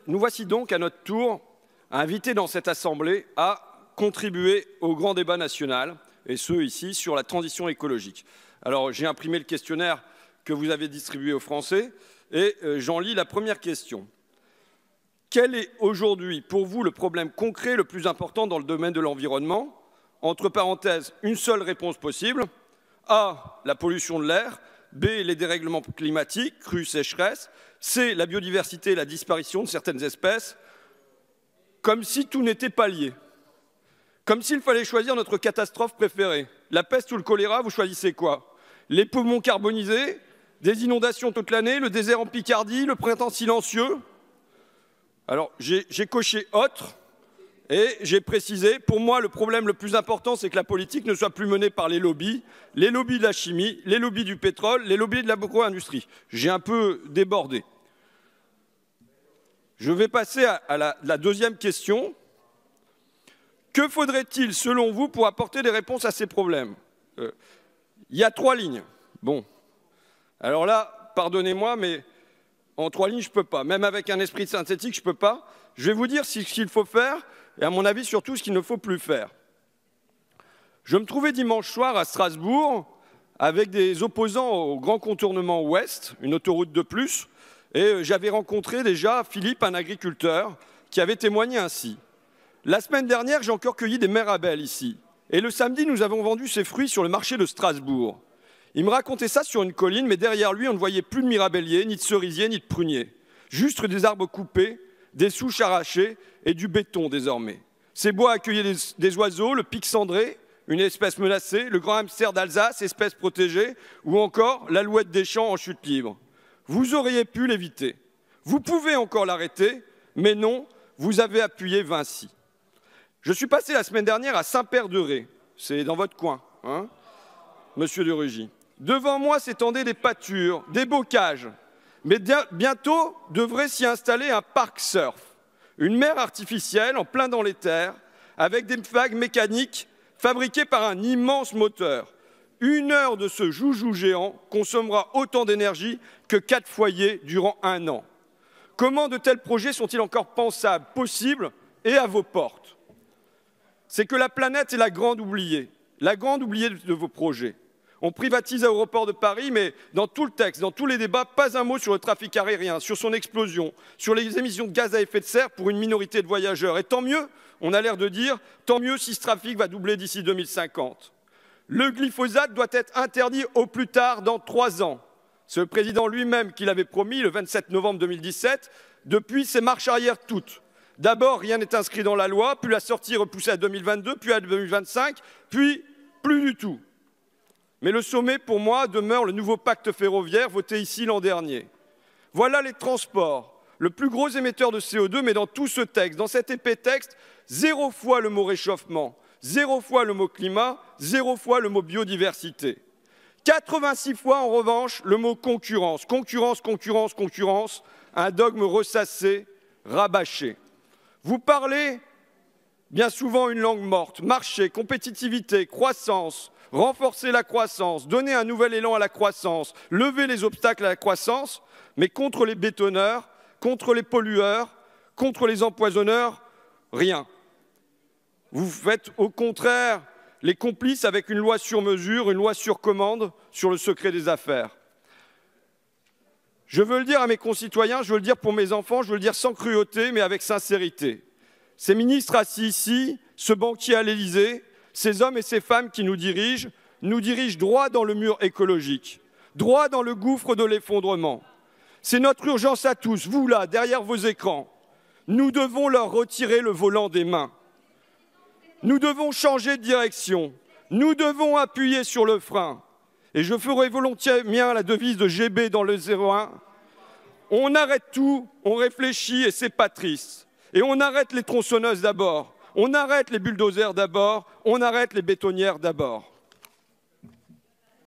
Nous voici donc à notre tour invités dans cette Assemblée à contribuer au grand débat national, et ce ici, sur la transition écologique. Alors j'ai imprimé le questionnaire que vous avez distribué aux Français et j'en lis la première question. Quel est aujourd'hui pour vous le problème concret le plus important dans le domaine de l'environnement? Entre parenthèses, une seule réponse possible. A, la pollution de l'air. B, les dérèglements climatiques, crues, sécheresses. C, la biodiversité et la disparition de certaines espèces. Comme si tout n'était pas lié. Comme s'il fallait choisir notre catastrophe préférée. La peste ou le choléra, vous choisissez quoi? Les poumons carbonisés, des inondations toute l'année, le désert en Picardie, le printemps silencieux. Alors, j'ai coché autre et j'ai précisé, pour moi, le problème le plus important, c'est que la politique ne soit plus menée par les lobbies de la chimie, les lobbies du pétrole, les lobbies de l'agro-industrie. J'ai un peu débordé. Je vais passer à la deuxième question. Que faudrait-il, selon vous, pour apporter des réponses à ces problèmes? Il y a 3 lignes. Bon. Alors là, pardonnez-moi, mais en 3 lignes, je ne peux pas. Même avec un esprit synthétique, je ne peux pas. Je vais vous dire ce qu'il faut faire, et à mon avis, surtout, ce qu'il ne faut plus faire. Je me trouvais dimanche soir à Strasbourg, avec des opposants au grand contournement ouest, une autoroute de plus, et j'avais rencontré déjà Philippe, un agriculteur, qui avait témoigné ainsi. La semaine dernière, j'ai encore cueilli des mirabelles ici. Et le samedi, nous avons vendu ces fruits sur le marché de Strasbourg. Il me racontait ça sur une colline, mais derrière lui, on ne voyait plus de mirabelliers, ni de cerisiers, ni de pruniers. Juste des arbres coupés, des souches arrachées et du béton désormais. Ces bois accueillaient des oiseaux, le pic cendré, une espèce menacée, le grand hamster d'Alsace, espèce protégée, ou encore l'alouette des champs en chute libre. Vous auriez pu l'éviter. Vous pouvez encore l'arrêter, mais non, vous avez appuyé Vinci. Je suis passé la semaine dernière à Saint-Père-de-Ré, c'est dans votre coin, hein, monsieur de Rugy. Devant moi s'étendaient des pâtures, des bocages, mais bientôt devrait s'y installer un parc surf, une mer artificielle en plein dans les terres, avec des vagues mécaniques fabriquées par un immense moteur. 1 heure de ce joujou géant consommera autant d'énergie que 4 foyers durant 1 an. Comment de tels projets sont-ils encore pensables, possibles et à vos portes? C'est que la planète est la grande oubliée de vos projets. On privatise l'aéroport de Paris, mais dans tout le texte, dans tous les débats, pas un mot sur le trafic aérien, sur son explosion, sur les émissions de gaz à effet de serre pour une minorité de voyageurs. Et tant mieux, on a l'air de dire, tant mieux si ce trafic va doubler d'ici 2050. Le glyphosate doit être interdit au plus tard dans 3 ans. C'est le président lui-même qui l'avait promis le 27 novembre 2017. Depuis, c'est marche arrière toutes. D'abord, rien n'est inscrit dans la loi, puis la sortie est repoussée à 2022, puis à 2025, puis plus du tout. Mais le sommet, pour moi, demeure le nouveau pacte ferroviaire voté ici l'an dernier. Voilà les transports, le plus gros émetteur de CO2, mais dans tout ce texte, dans cet épais texte, 0 fois le mot réchauffement, 0 fois le mot climat, 0 fois le mot biodiversité. 86 fois, en revanche, le mot concurrence. Concurrence, concurrence, concurrence, un dogme ressassé, rabâché. Vous parlez bien souvent une langue morte, marché, compétitivité, croissance, renforcer la croissance, donner un nouvel élan à la croissance, lever les obstacles à la croissance, mais contre les bétonneurs, contre les pollueurs, contre les empoisonneurs, rien. Vous faites au contraire les complices avec une loi sur mesure, une loi sur commande sur le secret des affaires. Je veux le dire à mes concitoyens, je veux le dire pour mes enfants, je veux le dire sans cruauté, mais avec sincérité. Ces ministres assis ici, ce banquier à l'Élysée, ces hommes et ces femmes qui nous dirigent droit dans le mur écologique, droit dans le gouffre de l'effondrement. C'est notre urgence à tous, vous là, derrière vos écrans. Nous devons leur retirer le volant des mains. Nous devons changer de direction. Nous devons appuyer sur le frein. Et je ferai volontiers mien la devise de GB dans le 01. On arrête tout, on réfléchit et c'est pas triste. Et on arrête les tronçonneuses d'abord. On arrête les bulldozers d'abord. On arrête les bétonnières d'abord.